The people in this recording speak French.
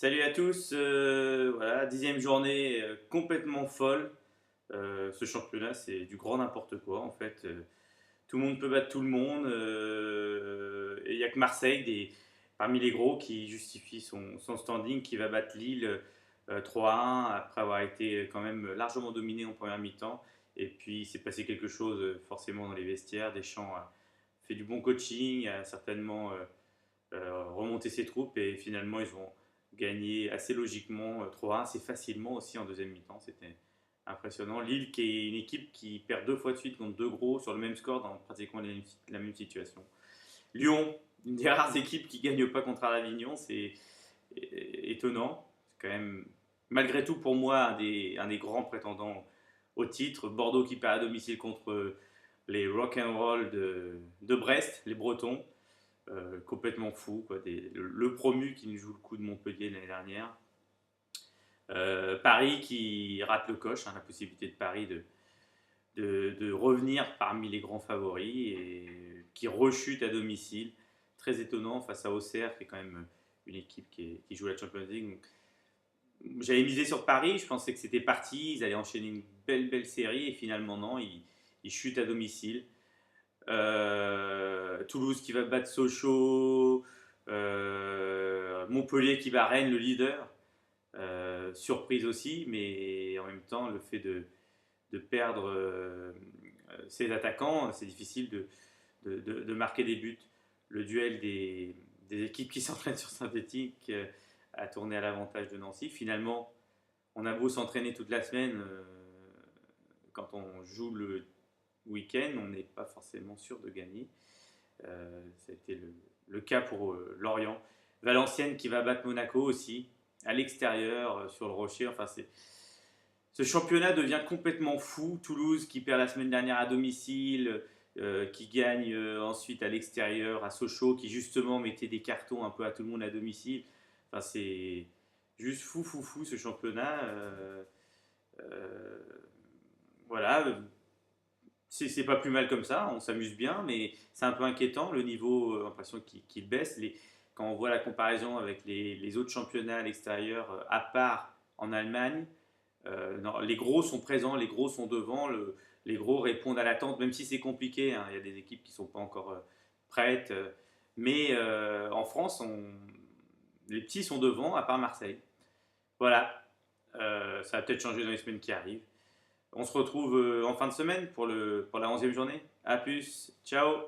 Salut à tous, voilà, 10e journée complètement folle. Ce championnat, c'est du grand n'importe quoi en fait. Tout le monde peut battre tout le monde. Et il n'y a que Marseille, parmi les gros, qui justifie son standing, qui va battre Lille 3-1 après avoir été quand même largement dominé en première mi-temps. Et puis il s'est passé quelque chose forcément dans les vestiaires. Deschamps a fait du bon coaching, a certainement remonté ses troupes et finalement ils ont gagné assez logiquement 3-1, assez facilement aussi en deuxième mi-temps. C'était impressionnant. Lille qui est une équipe qui perd 2 fois de suite contre deux gros sur le même score dans pratiquement la même situation. Lyon, une des rares équipes qui ne gagne pas contre Avignon, c'est étonnant. C'est quand même, malgré tout pour moi, un des grands prétendants au titre. Bordeaux qui perd à domicile contre les rock'n'roll de Brest, les Bretons. Complètement fou, quoi. Le promu qui nous joue le coup de Montpellier l'année dernière. Paris qui rate le coche, hein, la possibilité de Paris de revenir parmi les grands favoris et qui rechute à domicile. Très étonnant face à Auxerre, qui est quand même une équipe qui joue la Champions League. J'avais misé sur Paris, je pensais que c'était parti, ils allaient enchaîner une belle série et finalement non, ils chutent à domicile. Toulouse qui va battre Sochaux, Montpellier qui bat Rennes, le leader. Surprise aussi, mais en même temps, le fait de perdre ses attaquants, c'est difficile de marquer des buts. Le duel des équipes qui s'entraînent sur synthétique a tourné à l'avantage de Nancy. Finalement, on a beau s'entraîner toute la semaine, quand on joue le week-end, on n'est pas forcément sûr de gagner. Ça a été le cas pour Lorient. Valenciennes qui va battre Monaco aussi, à l'extérieur, sur le Rocher. Enfin, ce championnat devient complètement fou. Toulouse qui perd la semaine dernière à domicile, qui gagne ensuite à l'extérieur, à Sochaux, qui justement mettait des cartons un peu à tout le monde à domicile. Enfin, c'est juste fou ce championnat. Voilà, c'est pas plus mal comme ça, on s'amuse bien, mais c'est un peu inquiétant le niveau, l'impression qu'il baisse. Quand on voit la comparaison avec les autres championnats à l'extérieur, à part en Allemagne, non, les gros sont présents, les gros sont devant, les gros répondent à l'attente, même si c'est compliqué, hein. Il y a des équipes qui ne sont pas encore prêtes, mais en France, les petits sont devant, à part Marseille. Voilà, ça va peut-être changer dans les semaines qui arrivent. On se retrouve en fin de semaine pour la 11e journée. A plus, ciao.